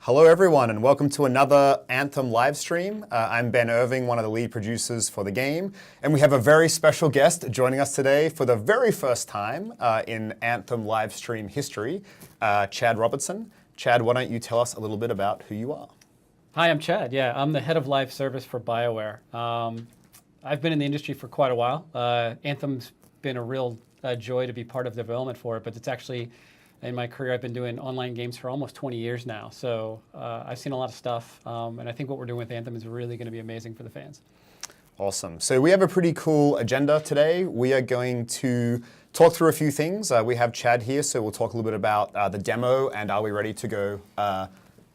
Hello everyone and welcome to another Anthem live stream. I'm Ben Irving, one of the lead producers for the game, and we have a very special guest joining us today for the very first time in Anthem live stream history, Chad Robertson. Chad, why don't you tell us a little bit about who you are? Hi, I'm Chad. Yeah, I'm the head of live service for BioWare. I've been in the industry for quite a while. Anthem's been a real joy to be part of the development for it, but it's actually, in my career, I've been doing online games for almost 20 years now. So I've seen a lot of stuff, and I think what we're doing with Anthem is really going to be amazing for the fans. Awesome. So we have a pretty cool agenda today. We are going to talk through a few things. We have Chad here, so we'll talk a little bit about the demo and are we ready to go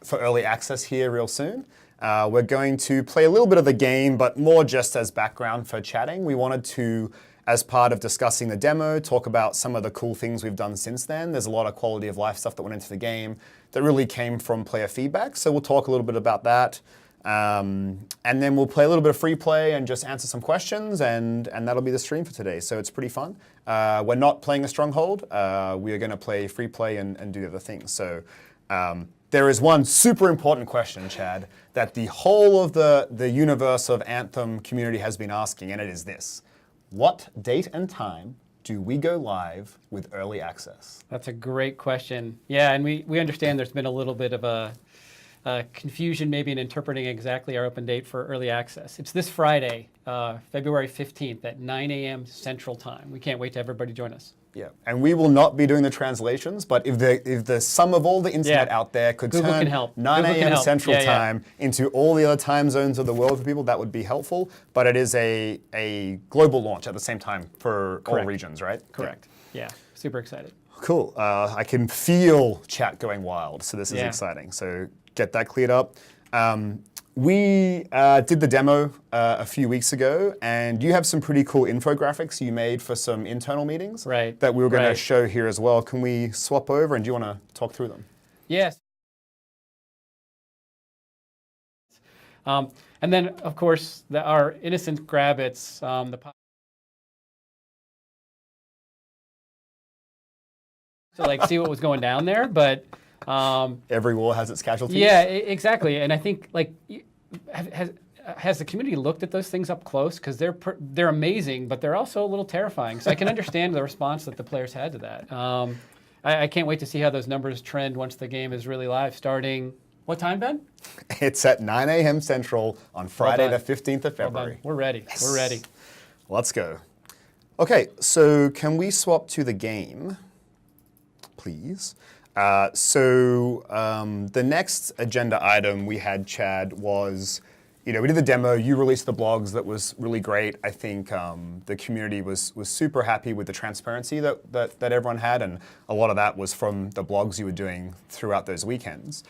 for early access here real soon. We're going to play a little bit of the game, but more just as background for chatting. We wanted to, as part of discussing the demo, talk about some of the cool things we've done since then. There's a lot of quality of life stuff that went into the game that really came from player feedback. So we'll talk a little bit about that. And then we'll play a little bit of free play and just answer some questions, and that'll be the stream for today. So it's pretty fun. We're not playing a stronghold. We are going to play free play and do the other things. So there is one super important question, Chad, that the whole of the universe of Anthem community has been asking, and it is this. What date and time do we go live with early access? That's a great question. Yeah, and we understand there's been a little bit of a confusion maybe in interpreting exactly our open date for early access. It's this Friday, February 15th at 9 a.m. Central Time. We can't wait to everybody join us. Yeah, and we will not be doing the translations, but if the sum of all the internet out there could Google turn can help. 9 a.m. Central Time into all the other time zones of the world for people, that would be helpful. But it is a global launch at the same time for all regions, right? Correct. Yeah, super excited. Cool. I can feel chat going wild, so this is exciting. So get that cleared up. We did the demo a few weeks ago, and you have some pretty cool infographics you made for some internal meetings that we were going to show here as well. Can we swap over, and do you want to talk through them? Yes. And then, of course, our innocent grabbits, to like see what was going down there, but every war has its casualties. Yeah, exactly. And I think like has the community looked at those things up close? Because they're amazing, but they're also a little terrifying. So I can understand the response that the players had to that. I can't wait to see how those numbers trend once the game is really live. Starting what time, Ben? It's at 9 a.m. Central on Friday, the 15th of February. We're ready. Yes. We're ready. Let's go. Okay, so can we swap to the game, please? The next agenda item we had, Chad, was, we did the demo, you released the blogs, that was really great. I think the community was super happy with the transparency that everyone had, and a lot of that was from the blogs you were doing throughout those weekends.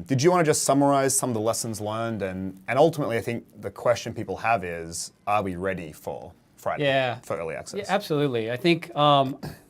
Did you want to just summarize some of the lessons learned? And ultimately, I think the question people have is, are we ready for Friday for early access? Yeah, absolutely. I think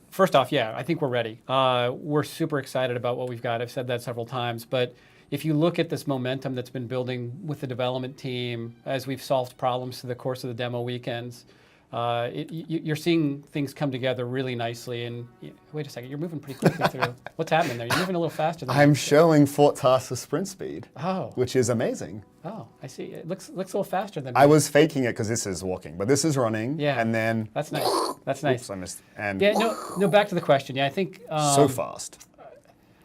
first off, I think we're ready. We're super excited about what we've got. I've said that several times, but if you look at this momentum that's been building with the development team as we've solved problems through the course of the demo weekends, you're seeing things come together really nicely. And wait a second, you're moving pretty quickly through. What's happening there? You're moving a little faster than I'm showing Fort Tarsus sprint speed, which is amazing. Oh, I see. It looks a little faster than I was faking it because this is walking, but this is running. Yeah, and then that's nice. That's nice. Oops, I missed. And no. Back to the question. Yeah, I think so fast.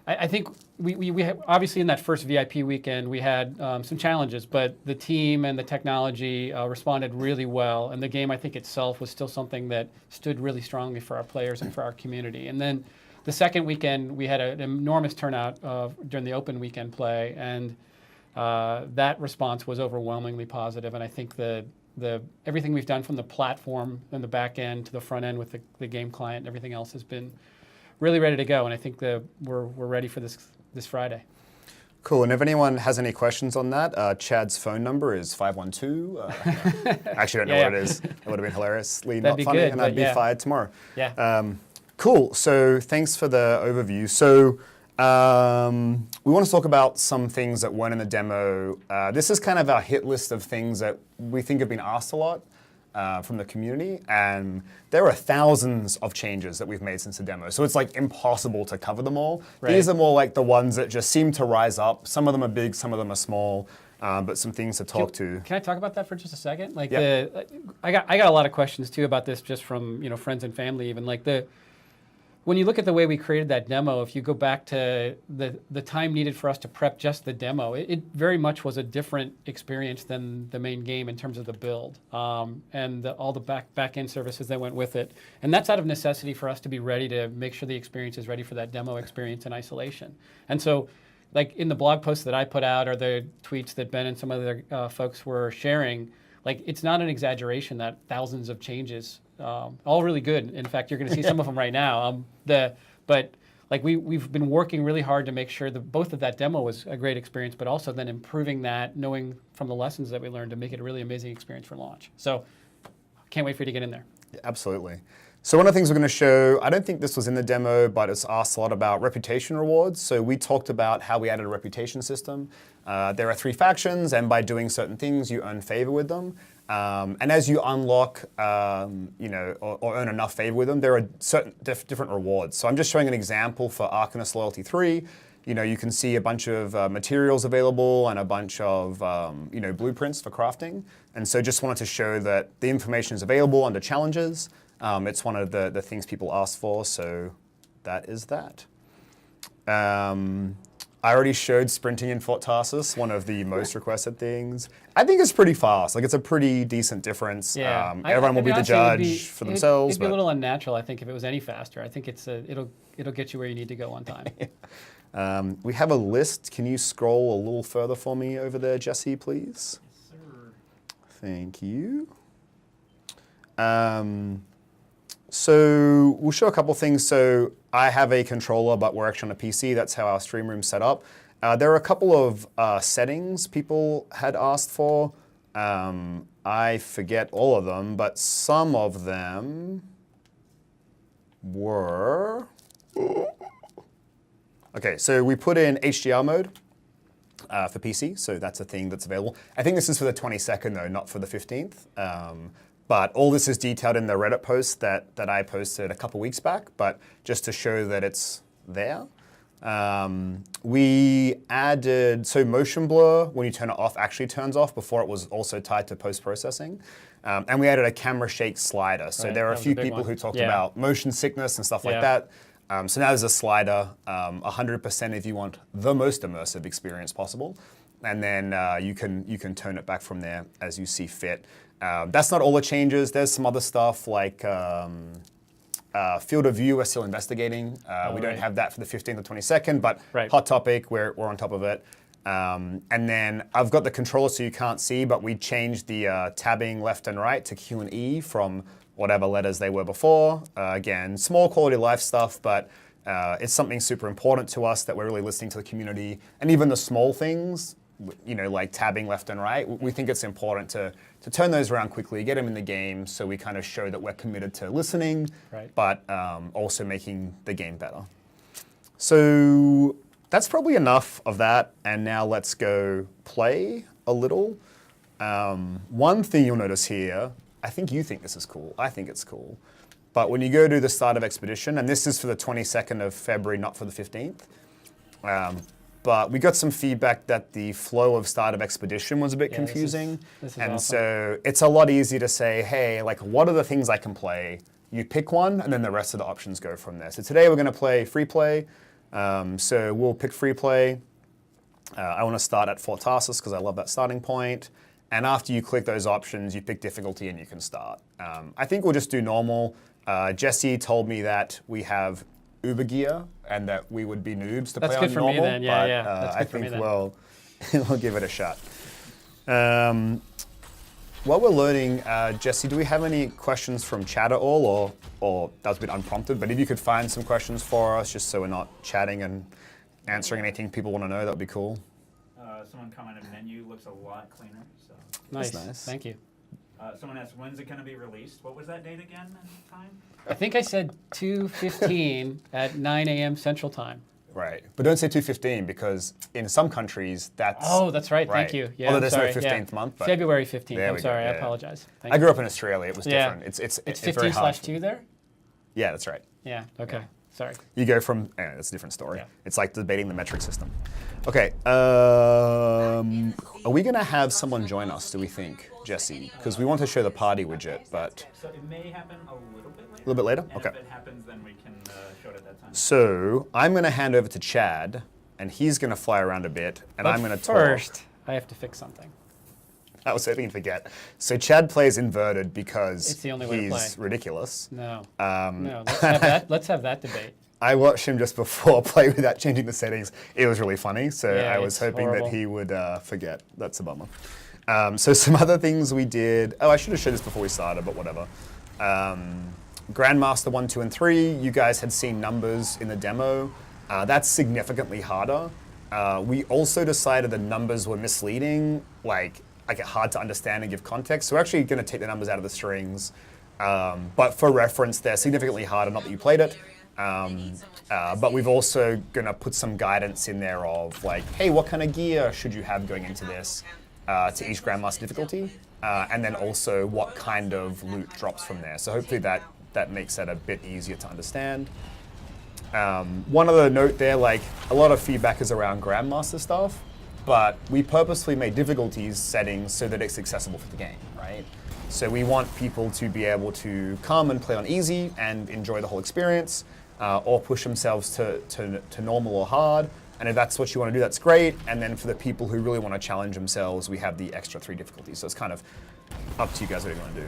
I think we obviously in that first VIP weekend we had some challenges, but the team and the technology responded really well, and the game I think itself was still something that stood really strongly for our players and for our community. And then the second weekend we had an enormous turnout during the open weekend play, and that response was overwhelmingly positive. And I think everything we've done from the platform and the back end to the front end with the game client and everything else has been really ready to go, and I think we're ready for this Friday. Cool, and if anyone has any questions on that, Chad's phone number is 512. Actually, I don't know what it is. It would have been hilariously not funny, and I'd be fired tomorrow. Yeah. Cool, so thanks for the overview. So we want to talk about some things that weren't in the demo. This is kind of our hit list of things that we think have been asked a lot. from the community, and there are thousands of changes that we've made since the demo. So it's like impossible to cover them all. Right. These are more like the ones that just seem to rise up. Some of them are big, some of them are small, but some things to talk to. Can I talk about that for just a second? Like Yeah. I got a lot of questions too about this, just from friends and family even. Like when you look at the way we created that demo, if you go back to the time needed for us to prep just the demo, it very much was a different experience than the main game in terms of the build and all the back-end services that went with it. And that's out of necessity for us to be ready to make sure the experience is ready for that demo experience in isolation. And so, like in the blog posts that I put out or the tweets that Ben and some other folks were sharing, like it's not an exaggeration that thousands of changes, all really good. In fact, you're going to see some of them right now. But like we've been working really hard to make sure that both of that demo was a great experience, but also then improving that, knowing from the lessons that we learned to make it a really amazing experience for launch. So can't wait for you to get in there. Yeah, absolutely. So one of the things we're going to show, I don't think this was in the demo, but it's asked a lot about reputation rewards. So we talked about how we added a reputation system. There are 3 factions, and by doing certain things, you earn favor with them. And as you unlock, or earn enough favor with them, there are certain different rewards. So I'm just showing an example for Arcanist Loyalty 3. You can see a bunch of materials available and a bunch of, blueprints for crafting. And so just wanted to show that the information is available under challenges. It's one of the things people ask for, so that is that. I already showed sprinting in Fort Tarsus, one of the most requested things. I think it's pretty fast. Like, it's a pretty decent difference. Yeah. Everyone will be the judge for themselves. It'd be a little unnatural, I think, if it was any faster. I think it'll get you where you need to go on time. We have a list. Can you scroll a little further for me over there, Jesse, please? Yes, sir. Thank you. So we'll show a couple things. So I have a controller, but we're actually on a PC. That's how our stream room's set up. There are a couple of settings people had asked for. I forget all of them, but some of them were... Okay, so we put in HDR mode for PC, so that's a thing that's available. I think this is for the 22nd though, not for the 15th. But all this is detailed in the Reddit post that I posted a couple weeks back, but just to show that it's there. We added, so motion blur, when you turn it off, actually turns off. Before it was also tied to post-processing. And we added a camera shake slider. So Right, there are a that was few a big people one. who talked Yeah. about motion sickness and stuff like Yeah. that. So now there's a slider, 100% if you want the most immersive experience possible. And then you can tone it back from there as you see fit. That's not all the changes. There's some other stuff like field of view we're still investigating. We don't right. have that for the 15th or 22nd, but Right. hot topic, we're on top of it. And then I've got the controller so you can't see, but we changed the tabbing left and right to Q and E from whatever letters they were before. Again, small quality of life stuff, but it's something super important to us that we're really listening to the community. And even the small things, like tabbing left and right, we think it's important to turn those around quickly, get them in the game, so we kind of show that we're committed to listening, Right. but also making the game better. So that's probably enough of that, and now let's go play a little. One thing you'll notice here, I think you think this is cool, I think it's cool, but when you go to the start of Expedition, and this is for the 22nd of February, not for the 15th, but we got some feedback that the flow of Start of Expedition was a bit Yeah, confusing. this is and awesome. so it's a lot easier to say, hey, like, what are the things I can play? You pick one, and then the rest of the options go from there. So today we're going to play free play. So we'll pick free play. I want to start at Fort Tarsus because I love that starting point. And after you click those options, you pick difficulty and you can start. I think we'll just do normal. Jesse told me that we have Uber gear and that we would be noobs to That's play good on for me normal. then, yeah, but, yeah. That's I good for me think then. we'll give it a shot. While we're learning, Jesse, do we have any questions from chat at all, or that was a bit unprompted, but if you could find some questions for us, just so we're not chatting and answering anything people want to know, that would be cool. Someone commented menu looks a lot cleaner. So Nice. nice. Thank you. someone asked, when's it going to be released? What was that date again and time? I think I said 2:15 at 9 a.m. Central Time. Right. But don't say 215 because in some countries that's... Oh, that's right. Thank you. Yeah, Although I'm there's sorry. no 15th month. But February 15th. There I'm we go, sorry. I yeah. apologize. Thank I you. grew up in Australia. It was Yeah. different. It's very 15 hard. / 2 there? Yeah, that's right. Yeah. Okay. Sorry. You go from... Anyway, that's a different story. Yeah. It's like debating the metric system. Okay. Are we going to have someone join us, do we think, Jesse? Because we want to show the party widget, but... So it may happen a little bit later. A little bit later? And Okay. if it happens, then we can show it at that time. So I'm going to hand over to Chad, and he's going to fly around a bit, and But I'm going to talk. first, I have to fix something. I was hoping to forget. So Chad plays inverted because It's the only way to he's play. ridiculous. No. Um, No. Let's have that. Let's have that debate. I watched him just before play without changing the settings. It was really funny, so Yeah, I was it's hoping horrible. that he would forget. That's a bummer. So some other things we did. Oh, I should have showed this before we started, but whatever. Grandmaster 1, 2, and 3. You guys had seen numbers in the demo. That's significantly harder. We also decided the numbers were misleading, like hard to understand and give context. So we're actually going to take the numbers out of the strings. But for reference, they're significantly harder, not that you played it. But we've also going to put some guidance in there of like, hey, what kind of gear should you have going into this to each Grandmaster difficulty? And then also what kind of loot drops from there. So hopefully that makes that a bit easier to understand. One other note there, like a lot of feedback is around Grandmaster stuff, but we purposely made difficulties settings so that it's accessible for the game, right? So we want people to be able to come and play on easy and enjoy the whole experience, or push themselves to normal or hard. And if that's what you want to do, that's great. And then for the people who really want to challenge themselves, we have the extra 3 difficulties. So it's kind of up to you guys what you want to do.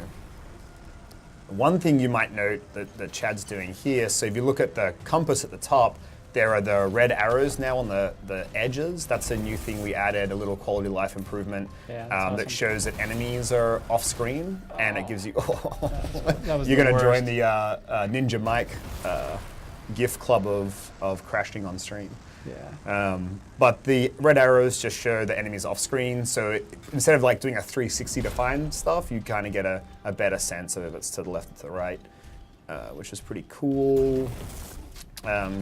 One thing you might note that Chad's doing here, so if you look at the compass at the top, there are the red arrows now on the edges. That's a new thing we added, a little quality of life improvement Yeah, that shows that enemies are off screen, and it gives you... That was You're the going to join worst. the Ninja Mike gift club of crashing on stream. Yeah. But the red arrows just show the enemies off screen, so instead of like doing a 360 to find stuff, you kind of get a better sense of if it's to the left or to the right, which is pretty cool.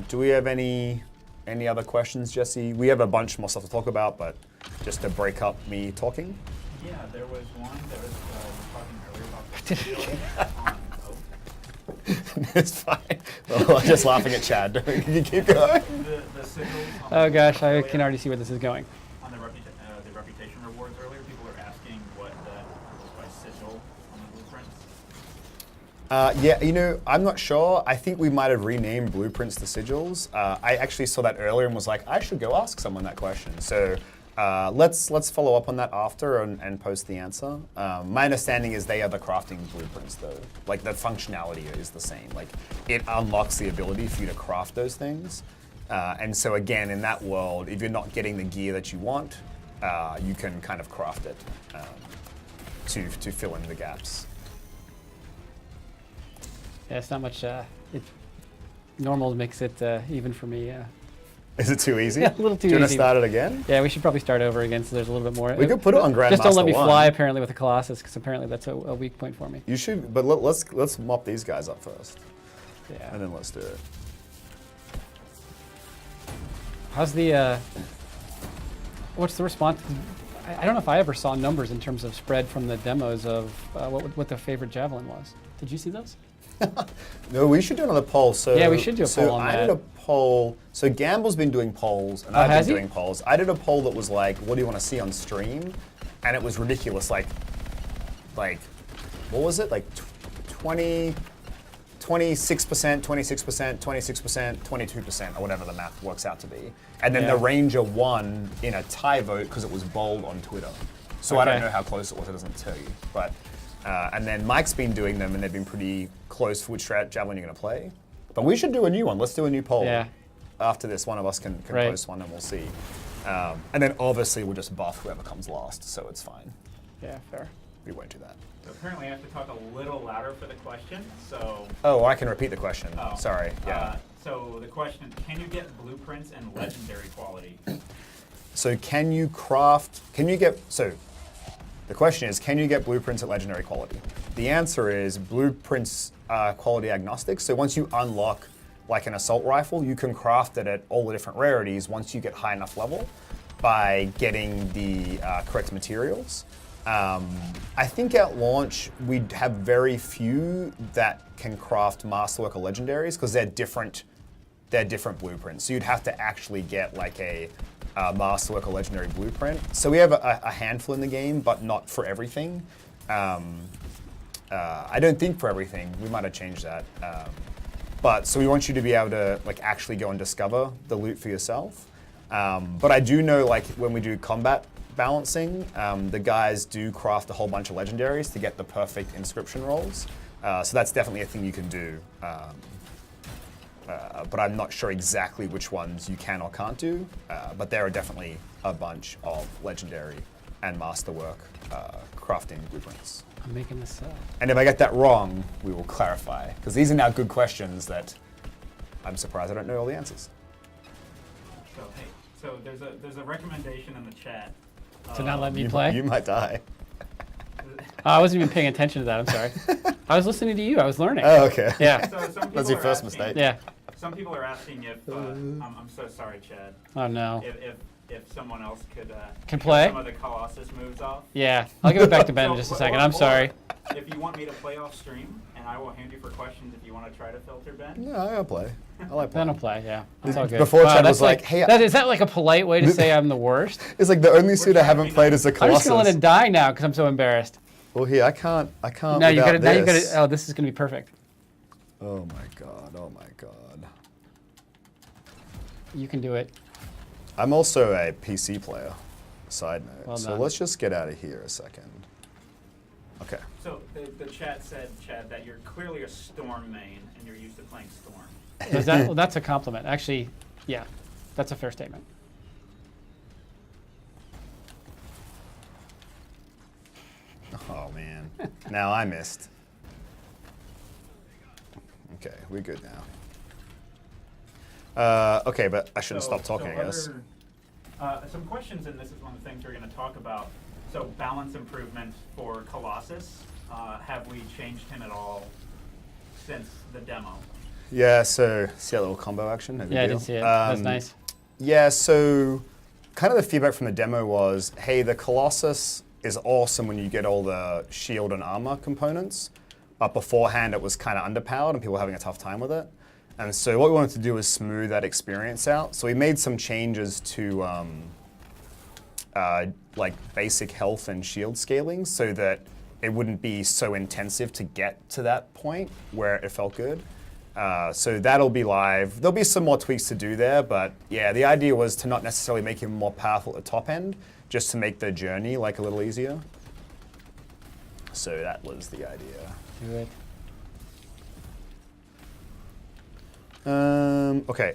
Do we have any other questions, Jesse? We have a bunch more stuff to talk about, but just to break up me talking. Yeah, there was one. There was talking earlier about the on It's fine. Well, I'm just laughing at Chad. Can you keep going? the sigils. On Oh gosh, I earlier, can already see where this is going. On the reputation rewards earlier, people were asking what was by sigil on the blueprints. Yeah, you know, I'm not sure. I think we might have renamed blueprints to sigils. I actually saw that earlier and was like, I should go ask someone that question. So let's follow up on that after and post the answer. My understanding is they are the crafting blueprints, though. Like the functionality is the same. Like it unlocks the ability for you to craft those things. And so again, in that world, if you're not getting the gear that you want, you can kind of craft it to fill in the gaps. Yeah, it's not much. Normal makes it even for me. Is it too easy? Yeah, a little too Do you want to easy. start it again? Yeah, we should probably start over again so there's a little bit more. We could put it on Grandmaster Just don't let me 1. fly apparently with the Colossus because apparently that's a weak point for me. You should, but let's mop these guys up first, Yeah. and then let's do it. How's the? What's the response? I don't know if I ever saw numbers in terms of spread from the demos of what the favorite Javelin was. Did you see those? No, we should do another poll. So Yeah, we should do a poll on I that. did a poll. So Gamble's been doing polls, and Oh, I've has been he? doing polls. I did a poll that was like, "What do you want to see on stream?" And it was ridiculous. Like, what was it? Like 26%, 26%, 26%, 22%, or whatever the math works out to be. And then Yeah. the Ranger won in a tie vote because it was bold on Twitter. So I don't Okay. know how close it was. It doesn't tell you, but. And then Mike's been doing them, and they've been pretty close for which Javelin you're going to play. But we should do a new one. Let's do a new poll. Yeah. After this, one of us can Right. post one, and we'll see. And then obviously we'll just buff whoever comes last, so it's fine. Yeah, fair. We won't do that. So apparently I have to talk a little louder for the question. So. Oh, I can repeat the question. Oh. Sorry. Yeah. So the question: can you get blueprints and legendary quality? So the question is, can you get blueprints at legendary quality? The answer is blueprints are quality agnostic. So once you unlock like an assault rifle, you can craft it at all the different rarities once you get high enough level by getting the correct materials. I think at launch we'd have very few that can craft Masterwork or Legendaries because they're different blueprints. So you'd have to actually get like a Masterwork or Legendary blueprint. So we have a handful in the game, but not for everything. I don't think for everything. We might have changed that. But so we want you to be able to like actually go and discover the loot for yourself. But I do know like when we do combat balancing, the guys do craft a whole bunch of legendaries to get the perfect inscription rolls. So that's definitely a thing you can do. But I'm not sure exactly which ones you can or can't do. But there are definitely a bunch of legendary and masterwork crafting blueprints. I'm making this up. And if I get that wrong, we will clarify. Because these are now good questions that I'm surprised I don't know all the answers. So hey, so there's a recommendation in the chat. To not let me play? You might die. I wasn't even paying attention to that, I'm sorry. I was listening to you, I was learning. Oh, okay. Yeah. So some people That's your are first asking- mistake. Yeah. Some people are asking if I'm so sorry, Chad. Oh no. If someone else could Can show play? some of the Colossus moves off. Yeah. I'll give it back to Ben in So, just a or- second. or- I'm sorry. If you want me to play off stream, and I will hand you for questions if you want to try to filter Ben. Yeah, I'll play. I like Ben playing. will play, yeah. It's all good. Before Chad that's was like, hey, is that like a polite way to say I'm the worst? It's like the only suit I trying to haven't be played nice. is the I'm Colossus. just gonna let it die now because I'm so embarrassed. Well, here, I can't No, you without gotta. Now you this. gotta. Oh, this is gonna be perfect. Oh my god, oh my god. You can do it. I'm also a PC player, side note. Well so done. let's just get out of here a second. Okay. So the chat said, Chad, that you're clearly a Storm main and you're used to playing Storm. Is that, well, that's a compliment. Actually, yeah, that's a fair statement. Oh man. Now I missed. Okay, we're good now. Okay, but I shouldn't stop talking, I guess. Some questions, and this is one of the things we're going to talk about. So balance improvement for Colossus. Have we changed him at all since the demo? Yeah, so see that little combo action? No big Yeah, I deal. did see it. That's nice. Yeah, so kind of the feedback from the demo was, hey, the Colossus is awesome when you get all the shield and armor components, but beforehand it was kind of underpowered and people were having a tough time with it. And so what we wanted to do was smooth that experience out. So we made some changes to like basic health and shield scaling so that it wouldn't be so intensive to get to that point where it felt good. So that'll be live. There'll be some more tweaks to do there, but yeah, the idea was to not necessarily make him more powerful at the top end, just to make the journey like a little easier. So that was the idea. Do it. Okay,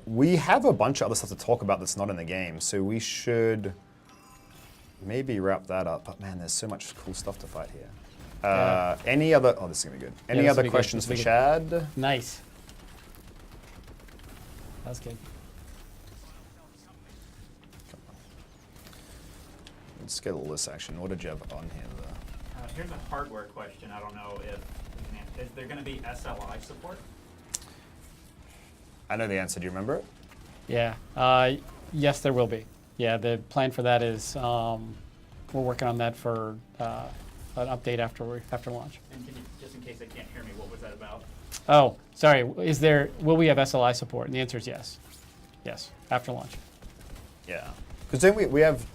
we have a bunch of other stuff to talk about that's not in the game, so we should maybe wrap that up. But man, there's so much cool stuff to fight here. Yeah. Any other? Oh, this is gonna be good. Any this will other be good. questions This for will be Chad? Nice. That was good. Let's get a list action. What did you have on here? Here's a hardware question. I don't know if we can answer. Is there going to be SLI support? I know the answer. Do you remember it? Yeah. Yes, there will be. Yeah, the plan for that is we're working on that for an update after launch. And can you, just in case they can't hear me, what was that about? Oh, sorry. Will we have SLI support? And the answer is yes. Yes, after launch. Yeah. Because then we have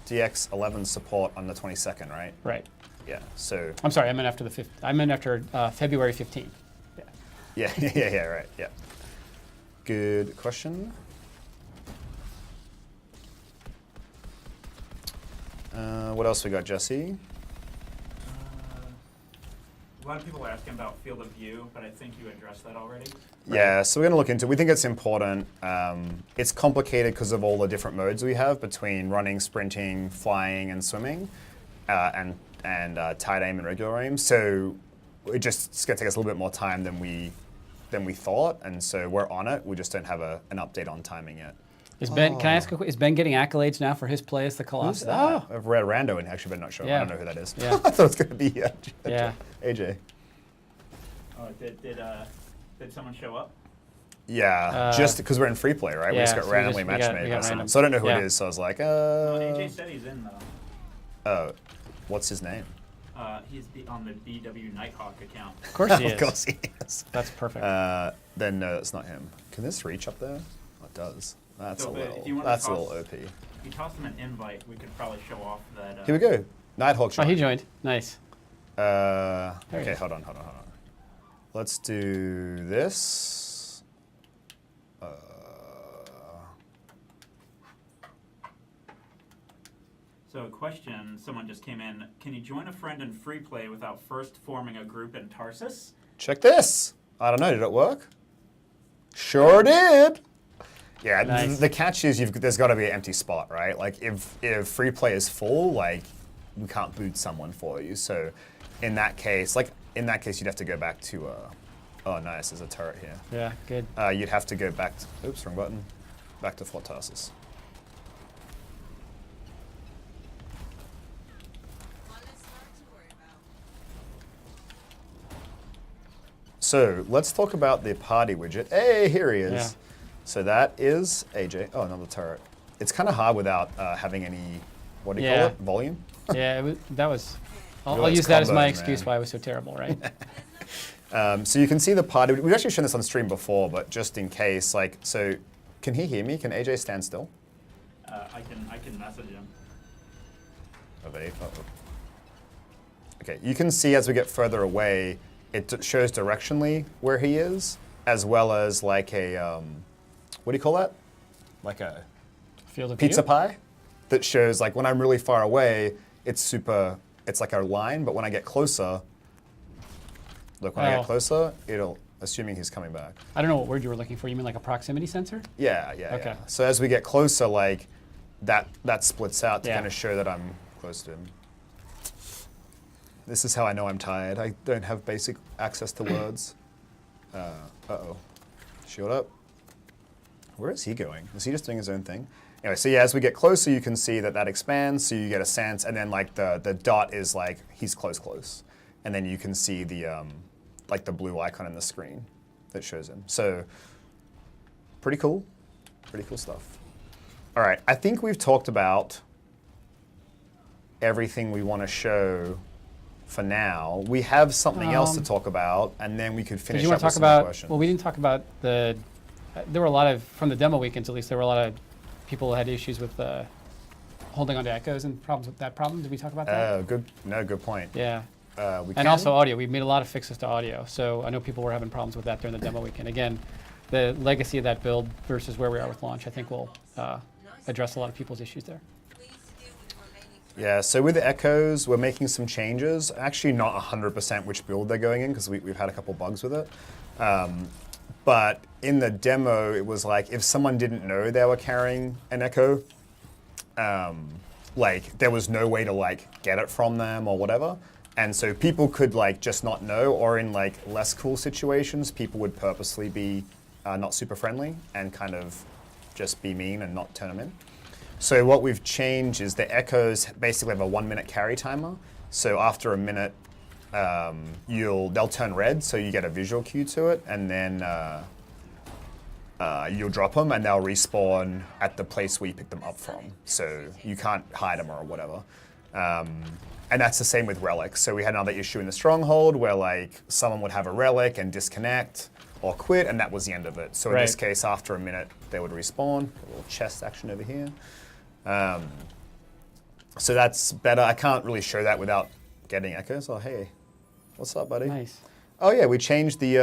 DX11 support on the 22nd, right? Right. Yeah. So. I'm sorry. I meant after February 15th. Yeah. Yeah. Right. Yeah. Good question. What else we got, Jesse? A lot of people are asking about field of view, but I think you addressed that already. Yeah, so we're going to look into it. We think it's important. It's complicated because of all the different modes we have between running, sprinting, flying, and swimming, and tight aim and regular aim. So it's going to take us a little bit more time than we thought, and so we're on it. We just don't have an update on timing yet. Is Ben? Can I ask? Is Ben getting accolades now for his play as the Colossus? Oh, I've read Rando and actually, but not sure. Yeah. I don't know who that is. Yeah. I thought it was going to be Yeah. AJ. Oh, did Did someone show up? Yeah, just because we're in free play, right? We yeah, just got so we randomly just- we got- matchmade we by got someone. random. So I don't know who Yeah. it is. So I was like, AJ said he's in though. oh, what's his name? He's on the BW Nighthawk account. Of course he is. Of course he is. That's perfect. Then no, that's not him. Can this reach up there? Oh, it does. That's So, a but little. if you wanna That's a toss- little OP. If you toss him an invite, we could probably show off that. Here we go. Nighthawk. Oh, he joined. Nice. There he okay, is. hold on. Let's do this. So a question, someone just came in. Can you join a friend in free play without first forming a group in Tarsus? Check this. I don't know. Did it work? Sure did. Yeah. Nice. The catch is there's got to be an empty spot, right? Like if free play is full, like we can't boot someone for you. So in that case, you'd have to go back to. Oh, nice. There's a turret here. Yeah, good. You'd have to go back. Oops, wrong button. Back to Fort Tarsus. So let's talk about the party widget. Hey, here he is. Yeah. So that is AJ. Oh, another turret. It's kind of hard without having any, what do you Yeah. call it? Volume? Yeah, that was. I'll Well, it's use that as my combos, excuse man. why I was so terrible, right? So you can see the party. We've actually shown this on stream before, but just in case, like, so can he hear me? Can AJ stand still? I can message him. Okay, you can see as we get further away, it shows directionally where he is, as well as like a, what do you call that? Like a Field of pizza view? pie that shows like when I'm really far away, it's like a line, but when I get closer, look, when I Oh. get closer, assuming he's coming back. I don't know what word you were looking for. You mean like a proximity sensor? Yeah. Okay. So as we get closer, like that splits out to Yeah. kind of show that I'm close to him. This is how I know I'm tired. I don't have basic access to words. Uh-oh. Shield up. Where is he going? Is he just doing his own thing? Anyway, so yeah, as we get closer, you can see that expands, so you get a sense, and then like the dot is like he's close. And then you can see the like the blue icon in the screen that shows him. So pretty cool stuff. All right, I think we've talked about everything we want to show for now. We have something else to talk about, and then we could Did finish you up want to with talk some more about? questions. Well, we didn't talk about the. There were a lot of from the demo weekends at least. There were a lot of people who had issues with holding onto echoes and problems with that problem. Did we talk about that? Oh, good. No, good point. Yeah. We And also audio. We made a lot of fixes to audio. So I know people were having problems with that during the demo weekend. Again, the legacy of that build versus where we are with launch, I think will address a lot of people's issues there. Yeah, so with the echoes, we're making some changes. Actually, not 100% which build they're going in because we've had a couple bugs with it. But in the demo, it was like if someone didn't know they were carrying an echo, like there was no way to like get it from them or whatever. And so people could like just not know, or in like less cool situations, people would purposely be not super friendly and kind of just be mean and not turn them in. So what we've changed is the echoes basically have a 1 minute carry timer. So after a minute, they'll turn red, so you get a visual cue to it, and then you'll drop them, and they'll respawn at the place where you picked them up from. So you can't hide them or whatever. And that's the same with relics. So we had another issue in the stronghold where like someone would have a relic and disconnect or quit, and that was the end of it. So in this case, after a minute, they would respawn. A little chest action over here. So that's better. I can't really show that without getting echoes. Oh, hey, what's up, buddy? Nice. Oh yeah, we changed the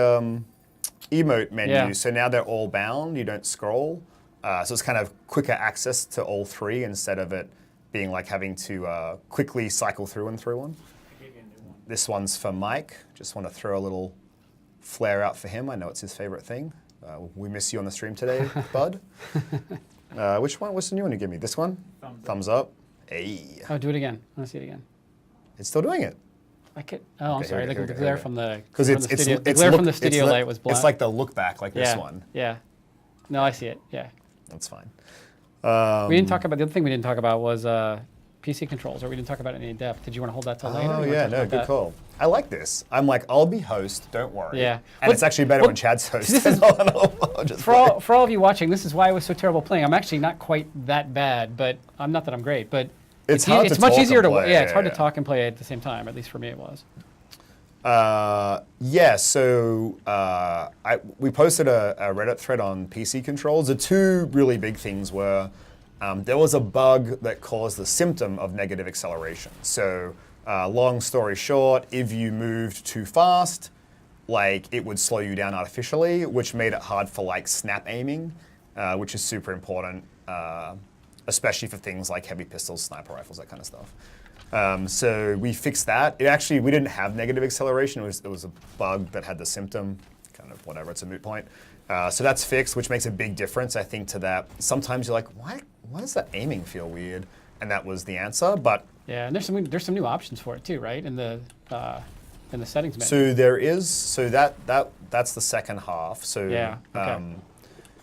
emote menu. Yeah. So now they're all bound. You don't scroll. So it's kind of quicker access to all three instead of it being like having to quickly cycle through and through one. This one's for Mike. Just want to throw a little flare out for him. I know it's his favorite thing. We miss you on the stream today, bud. Which one? What's the new one you give me? This one? Thumbs up. Hey. Oh, do it again. I want to see it again. It's still doing it. I could. Oh, I'm Okay, sorry. here we go, The here we glare go. from the Because from the studio. The it's glare from look- the studio it's light was black. It's like the look back, like yeah. this one. Yeah. No, I see it. Yeah. That's fine. We didn't talk about the other thing we didn't talk about was PC controls, or we didn't talk about it in depth. Did you want to hold that till later? Oh, You wanna yeah, talk no, about good that? call. I like this. I'm like, I'll be host, don't worry. Yeah. And What- it's actually better what- when Chad's host. this is- I'll just For play. all of you watching, this is why I was so terrible playing. I'm actually not quite that bad, but I'm not that I'm great. But It's hard to it's much talk easier and to play, yeah, it's hard yeah. to talk and play at the same time. At least for me, it was. Yeah, so we posted a Reddit thread on PC controls. The two really big things were there was a bug that caused the symptom of negative acceleration. So long story short, if you moved too fast, like it would slow you down artificially, which made it hard for like snap aiming, which is super important, especially for things like heavy pistols, sniper rifles, that kind of stuff. So we fixed that. We didn't have negative acceleration. It was a bug that had the symptom, kind of whatever, it's a moot point. So that's fixed, which makes a big difference, I think, to that. Sometimes you're like, why does that aiming feel weird? And that was the answer, but. Yeah, and there's some new options for it too, right? In the settings menu. So there is, that's the second half. So, Yeah, okay.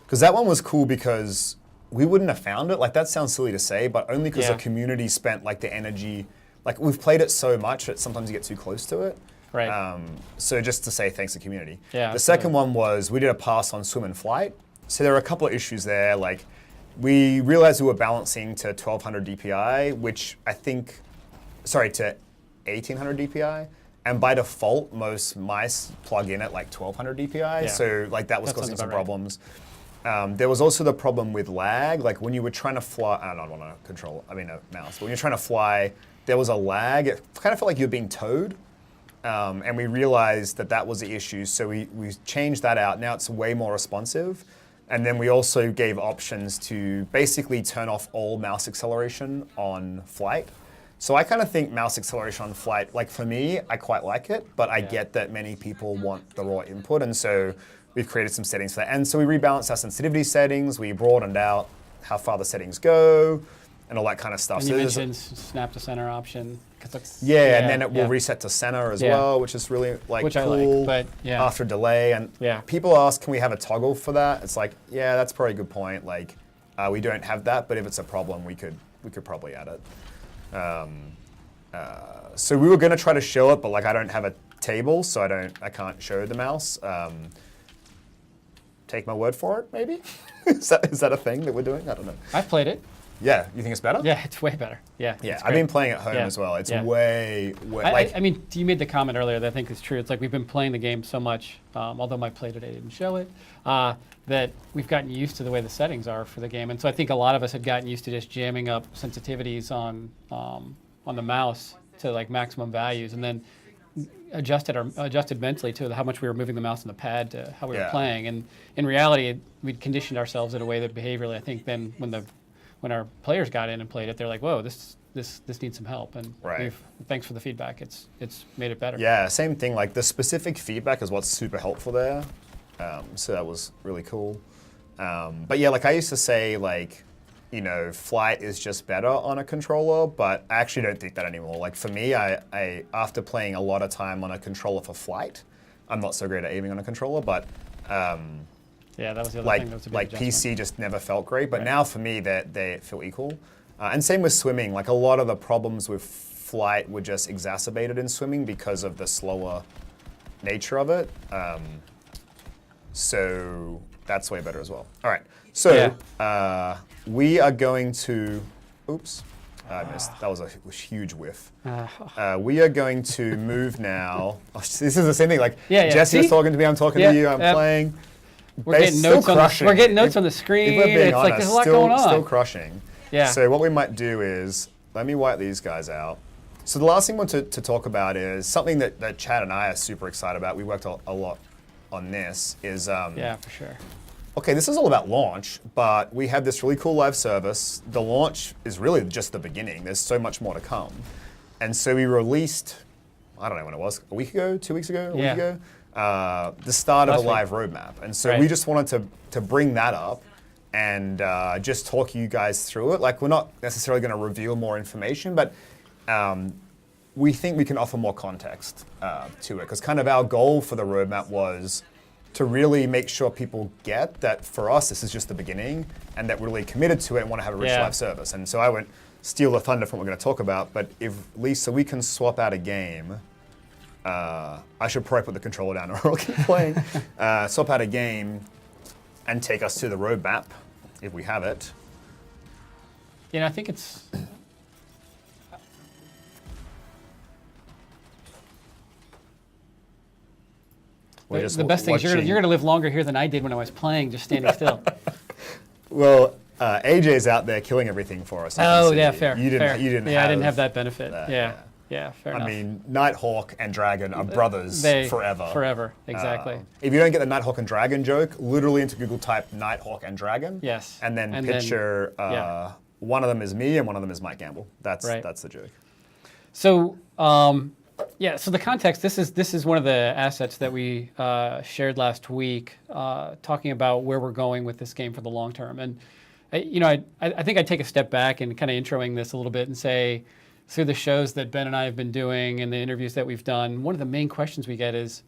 Because that one was cool because we wouldn't have found it. Like that sounds silly to say, but only because Yeah. the community spent like the energy. Like we've played it so much that sometimes you get too close to it. Right. So just to say thanks to community. Yeah, The second one was we did a pass on swim and flight. So there are a couple of issues there. Like we realized we were balancing to 1200 DPI, which I think, to 1800 DPI. And by default, most mice plug in at like 1200 DPI. Yeah. So like that was That sounds causing some about right. problems. There was also the problem with lag. Like when you were trying to fly, I don't want a mouse, but when you're trying to fly, there was a lag. It kind of felt like you were being towed. And we realized that was the issue. So we changed that out. Now it's way more responsive. And then we also gave options to basically turn off all mouse acceleration on flight. So I kind of think mouse acceleration on flight, like for me, I quite like it, but I get that many people want the raw input. And so we've created some settings for that. And so we rebalanced our sensitivity settings. We broadened out how far the settings go and all that kind of stuff. And So you there's mentioned snap to center option. 'Cause and then it will reset to center as Yeah. well, which is really like Which I cool like, but, yeah. after delay. And Yeah. people ask, can we have a toggle for that? It's like, yeah, that's probably a good point. Like, we don't have that, but if it's a problem, we could probably add it. So we were going to try to show it, but like I don't have a table, so I can't show the mouse. Take my word for it, maybe? Is that a thing that we're doing? I don't know. I've played it. Yeah, you think it's better? Yeah, it's way better. Yeah. Yeah, it's I've great. been playing at home Yeah. as well. It's Yeah. way I mean, you made the comment earlier that I think is true. It's like we've been playing the game so much, although my play today didn't show it, that we've gotten used to the way the settings are for the game. And so I think a lot of us had gotten used to just jamming up sensitivities on the mouse to like maximum values, and then adjusted mentally to how much we were moving the mouse and the pad to how we were Yeah. playing. And in reality, we'd conditioned ourselves in a way that behaviorally, I think, then when our players got in and played it, they're like, "Whoa, this needs some help." And Right. thanks for the feedback. It's made it better. Yeah, same thing. Like the specific feedback is what's super helpful there. So that was really cool. But yeah, like I used to say, like, you know, flight is just better on a controller, but I actually don't think that anymore. Like for me, I after playing a lot of time on a controller for flight, I'm not so great at aiming on a controller, but Yeah, that was the other like thing. That was a big like adjustment. PC just never felt great. But Right. now for me, they feel equal. And same with swimming. Like a lot of the problems with flight were just exacerbated in swimming because of the slower nature of it. So that's way better as well. All right. So we are going to. Oops. I missed. That was a huge whiff. We are going to move now. Oh, this is the same thing. Like Yeah, Jesse was see? talking to me. I'm talking Yeah, to you. I'm yep. playing. We're getting Still notes crushing. we're getting notes on the screen. If we're being It's honest, like there's a lot still, going on. Still crushing. Yeah. So what we might do is, let me wipe these guys out. So the last thing I want to talk about is something that Chad and I are super excited about. We worked a lot on this. Is Yeah, for sure. okay, this is all about launch, but we have this really cool live service. The launch is really just the beginning. There's so much more to come. And so we released, I don't know when it was, a week ago, 2 weeks ago, a week ago, the start of Last a live roadmap. And so Right. we just wanted to bring that up and just talk you guys through it. Like we're not necessarily going to reveal more information, but we think we can offer more context to it. Because kind of our goal for the roadmap was to really make sure people get that for us, this is just the beginning, and that we're really committed to it and want to have a rich Yeah. live service. And so I went steal the thunder from what we're going to talk about, but if Lisa, we can swap out a game. I should probably put the controller down or I'll keep playing. Swap out a game and take us to the roadmap, if we have it. You know, I think it's... The best thing is you're going to live longer here than I did when I was playing, just standing still. Well, AJ's out there killing everything for us. Oh, yeah, fair. You didn't. Fair. You didn't. Yeah, I didn't have that benefit. That, Yeah, fair enough. I mean, Nighthawk and Dragon are brothers forever. Forever, exactly. If you don't get the Nighthawk and Dragon joke, literally into Google type Nighthawk and Dragon. Yes. And then picture one of them is me and one of them is Mike Gamble. That's the joke. So. So the context, this is one of the assets that we shared last week, talking about where we're going with this game for the long term. And, I think I'd take a step back and kind of introing this a little bit and say, through the shows that Ben and I have been doing and the interviews that we've done, one of the main questions we get is,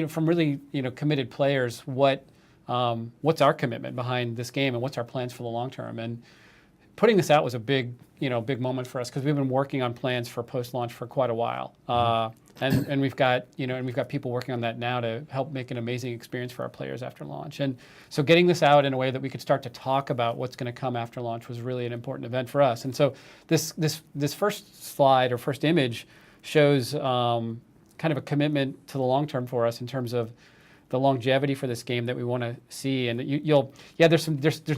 from really, committed players, what's our commitment behind this game and what's our plans for the long term? And putting this out was a big moment for us because we've been working on plans for post-launch for quite a while, and we've got people working on that now to help make an amazing experience for our players after launch. And so getting this out in a way that we could start to talk about what's going to come after launch was really an important event for us. And so this first slide or first image shows kind of a commitment to the long term for us in terms of the longevity for this game that we want to see. And there's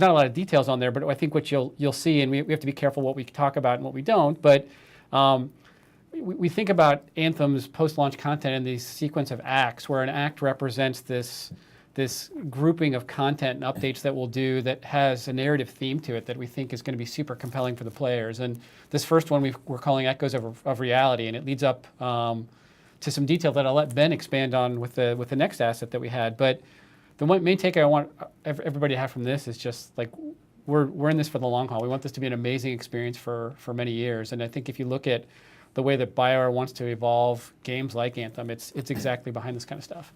not a lot of details on there, but I think what you'll see, and we have to be careful what we talk about and what we don't, but we think about Anthem's post-launch content in these sequence of acts, where an act represents this grouping of content and updates that we'll do that has a narrative theme to it that we think is going to be super compelling for the players. And this first one we're calling Echoes of Reality, and it leads up to some detail that I'll let Ben expand on with the next asset that we had. But the main takeaway I want everybody to have from this is just like we're in this for the long haul. We want this to be an amazing experience for many years. And I think if you look at the way that BioWare wants to evolve games like Anthem, it's exactly behind this kind of stuff.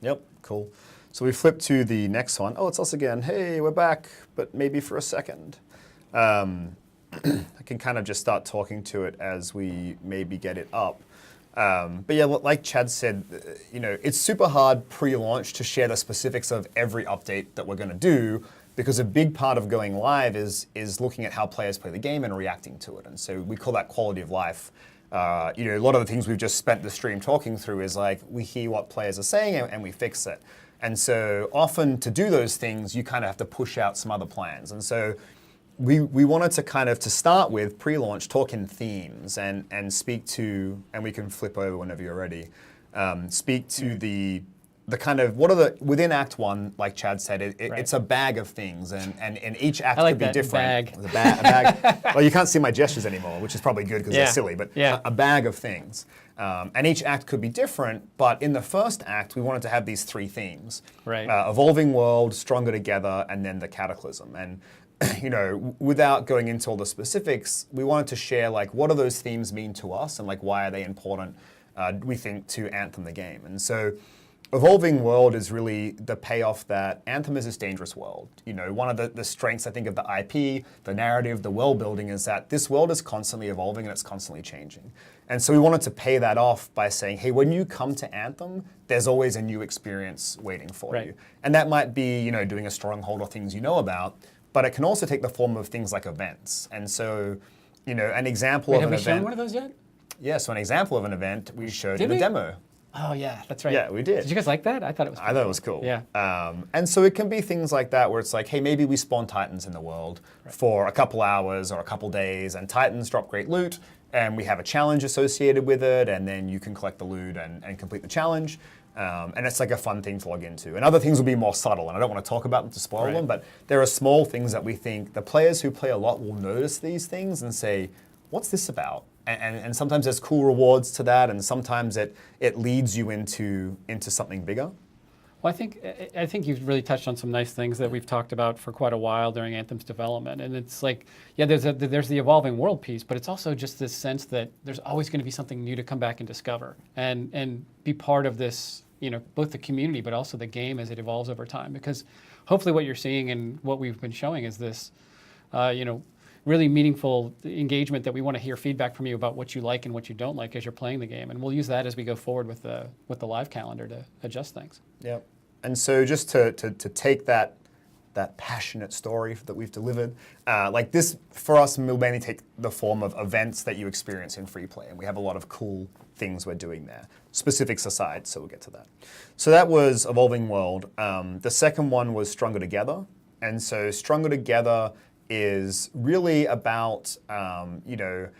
Yep, cool. So we flip to the next one. Oh, it's us again. Hey, we're back, but maybe for a second. I can kind of just start talking to it as we maybe get it up. But yeah, like Chad said, it's super hard pre-launch to share the specifics of every update that we're going to do because a big part of going live is looking at how players play the game and reacting to it. And so we call that quality of life. A lot of the things we've just spent the stream talking through is like we hear what players are saying and we fix it. And so often to do those things, you kind of have to push out some other plans. And so we wanted to kind of, to start with, pre-launch, talk in themes and speak to, and we can flip over whenever you're ready, speak to the kind of, what are the, within Act 1, like Chad said, it's a bag of things, and each act could be different. A bag. Well, you can't see my gestures anymore, which is probably good because they're silly, but a bag of things. And each act could be different, but in the first act, we wanted to have these three themes. Right. Evolving world, stronger together, and then the cataclysm. And without going into all the specifics, we wanted to share like what do those themes mean to us and like why are they important, we think, to Anthem the game. And so Evolving World is really the payoff that Anthem is this dangerous world. One of the strengths, I think, of the IP, the narrative, the world building is that this world is constantly evolving and it's constantly changing. And so we wanted to pay that off by saying, hey, when you come to Anthem, there's always a new experience waiting for you. And that might be, doing a stronghold or things you know about, but it can also take the form of things like events. And so, an example of an event. Have we shown one of those yet? Yeah, so an example of an event we showed in the demo. Oh yeah, that's right. Yeah, we did. Did you guys like that? I thought it was cool. I thought it was cool. Yeah. And so it can be things like that where it's like, hey, maybe we spawn Titans in the world for a couple hours or a couple days, and Titans drop great loot, and we have a challenge associated with it, and then you can collect the loot and complete the challenge. And it's like a fun thing to log into. And other things will be more subtle, and I don't want to talk about them to spoil them, but there are small things that we think the players who play a lot will notice these things and say, what's this about? And sometimes there's cool rewards to that, and sometimes it leads you into something bigger. Well, I think you've really touched on some nice things that we've talked about for quite a while during Anthem's development. And it's like, there's the evolving world piece, but it's also just this sense that there's always going to be something new to come back and discover and be part of this, both the community but also the game as it evolves over time. Because hopefully what you're seeing and what we've been showing is this, really meaningful engagement that we want to hear feedback from you about what you like and what you don't like as you're playing the game. And we'll use that as we go forward with the live calendar to adjust things. Yep. And so just to take that passionate story that we've delivered, like this, for us, will mainly take the form of events that you experience in free play. And we have a lot of cool things we're doing there. Specifics aside, so we'll get to that. So that was Evolving World. The second one was Stronger Together. And so Stronger Together is really about, the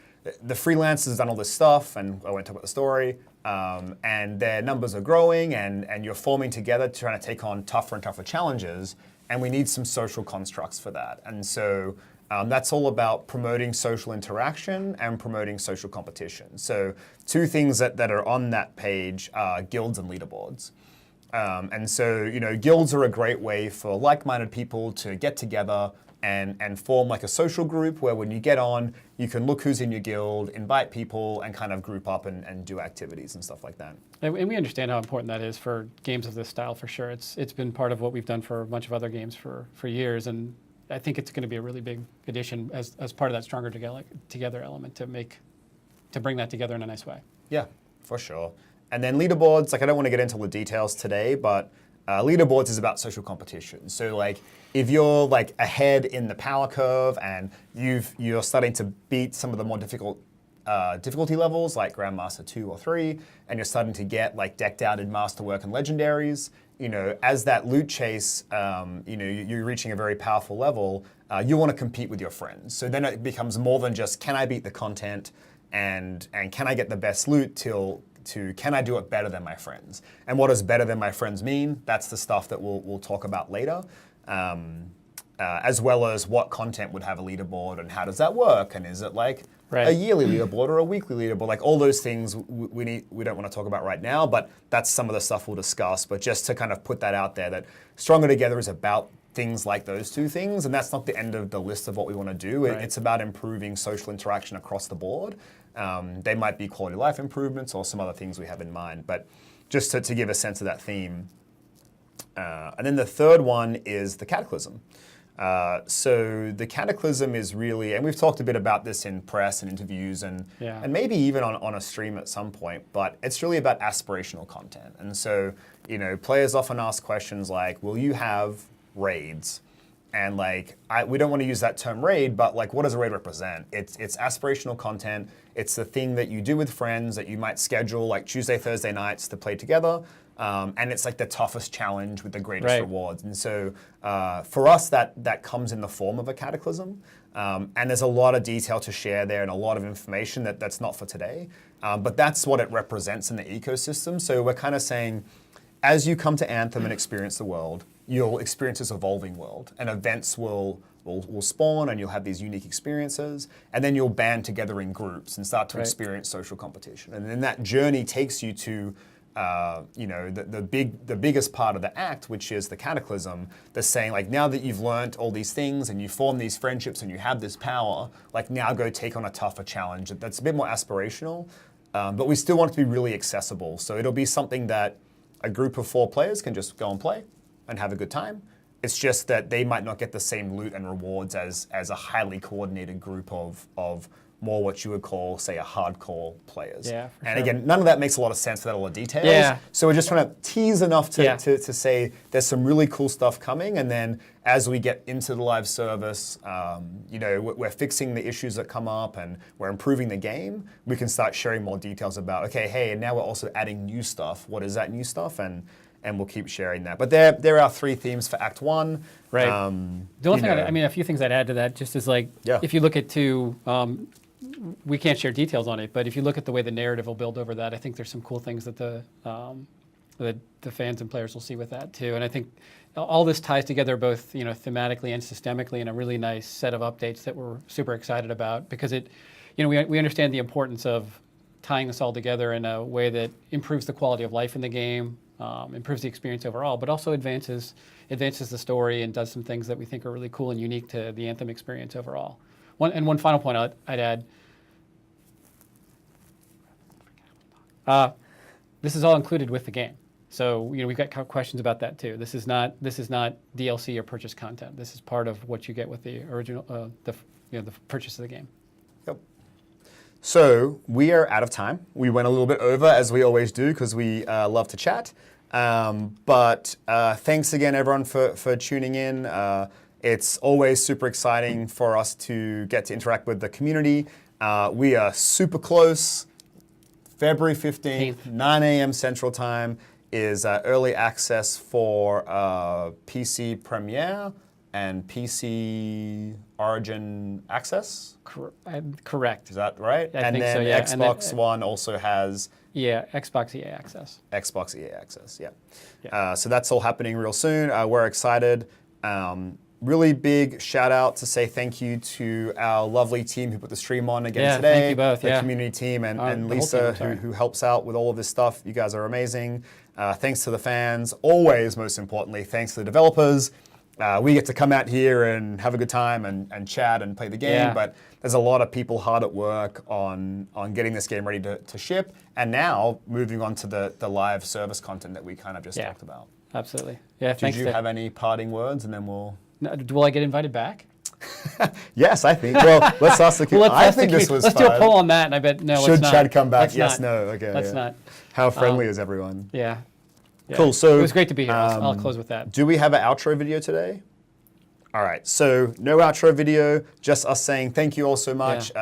freelancers done all this stuff, and I won't talk about the story, and their numbers are growing, and you're forming together trying to take on tougher and tougher challenges, and we need some social constructs for that. And so that's all about promoting social interaction and promoting social competition. So two things that are on that page are guilds and leaderboards. And so, guilds are a great way for like-minded people to get together and form like a social group where when you get on, you can look who's in your guild, invite people, and kind of group up and do activities and stuff like that. And we understand how important that is for games of this style, for sure. It's been part of what we've done for a bunch of other games for years, and I think it's going to be a really big addition as part of that Stronger Together element to bring that together in a nice way. Yeah, for sure. And then leaderboards, I don't want to get into all the details today, but leaderboards is about social competition. So if you're ahead in the power curve and you're starting to beat some of the more difficult difficulty levels like Grandmaster 2 or 3, and you're starting to get decked out in Masterwork and Legendaries, as that loot chase, you're reaching a very powerful level, you want to compete with your friends. So then it becomes more than just, can I beat the content and can I get the best loot to can I do it better than my friends? And what does better than my friends mean? That's the stuff that we'll talk about later, as well as what content would have a leaderboard and how does that work? And is it a yearly leaderboard or a weekly leaderboard? All those things we don't want to talk about right now, but that's some of the stuff we'll discuss. But just to kind of put that out there, that Stronger Together is about things like those two things, and that's not the end of the list of what we want to do. Right. It's about improving social interaction across the board. They might be quality of life improvements or some other things we have in mind, but just to give a sense of that theme. And then the third one is the Cataclysm. So the Cataclysm is really, and we've talked a bit about this in press and interviews and maybe even on a stream at some point, but it's really about aspirational content. And so, players often ask questions like, will you have raids? And we don't want to use that term raid, but what does a raid represent? It's aspirational content. It's the thing that you do with friends that you might schedule Tuesday, Thursday nights to play together. And it's the toughest challenge with the greatest rewards. And so for us, that comes in the form of a Cataclysm. And there's a lot of detail to share there and a lot of information that's not for today. But that's what it represents in the ecosystem. So we're kind of saying, as you come to Anthem and experience the world, you'll experience this evolving world, and events will spawn, and you'll have these unique experiences, and then you'll band together in groups and start to experience social competition. And then that journey takes you to the biggest part of the act, which is the Cataclysm, that's saying now that you've learned all these things and you form these friendships and you have this power, now go take on a tougher challenge that's a bit more aspirational, but we still want it to be really accessible. So it'll be something that a group of 4 players can just go and play and have a good time. It's just that they might not get the same loot and rewards as a highly coordinated group of more what you would call, say, a hardcore players. Yeah, and again, none of that makes a lot of sense without all the details. Yeah. So we're just trying to tease enough to say there's some really cool stuff coming, and then as we get into the live service, we're fixing the issues that come up and we're improving the game. We can start sharing more details about, okay, hey, and now we're also adding new stuff. What is that new stuff? And we'll keep sharing that. But there are 3 themes for Act 1. Right. The only thing, a few things I'd add to that just is if you look at 2, we can't share details on it, but if you look at the way the narrative will build over that, I think there's some cool things that the fans and players will see with that too. And I think all this ties together both thematically and systemically in a really nice set of updates that we're super excited about, because we understand the importance of tying this all together in a way that improves the quality of life in the game, improves the experience overall, but also advances the story and does some things that we think are really cool and unique to the Anthem experience overall. One final point I'd add. This is all included with the game. So we've got questions about that too. This is not DLC or purchase content. This is part of what you get with the original the purchase of the game. Yep. So we are out of time. We went a little bit over, as we always do, because we love to chat. But thanks again, everyone, for tuning in. It's always super exciting for us to get to interact with the community. We are super close. February 15th, 9 a.m. Central Time is early access for PC Premiere and PC Origin Access. Correct. Is that right? I think so, yeah. Xbox One also has... Yeah, Xbox EA Access. Xbox EA Access, yeah. So that's all happening real soon. We're excited. Really big shout out to say thank you to our lovely team who put the stream on again today. Thank you both. The community team and Lisa who helps out with all of this stuff. You guys are amazing. Thanks to the fans. Always, most importantly, thanks to the developers. We get to come out here and have a good time and chat and play the game, but there's a lot of people hard at work on getting this game ready to ship, and now moving on to the live service content that we kind of just talked about. Absolutely. Yeah, thanks. Did you have any parting words, and then we'll... No, will I get invited back? Yes, I think. Well, let's ask the community. I think this was Let's do a poll on that, and I bet no, Should let's not. Chad come back? Let's Yes, not. no. Okay. Let's not. How friendly is everyone? Yeah. Cool. So it was great to be here. I'll close with that. Do we have an outro video today? All right, so no outro video, just us saying thank you all so much.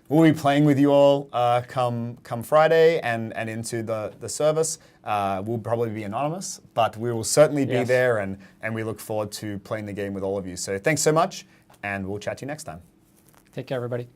We'll be playing with you all come Friday and into the service. We'll probably be anonymous, but we will certainly be there, and we look forward to playing the game with all of you. So thanks so much, and we'll chat to you next time. Take care, everybody.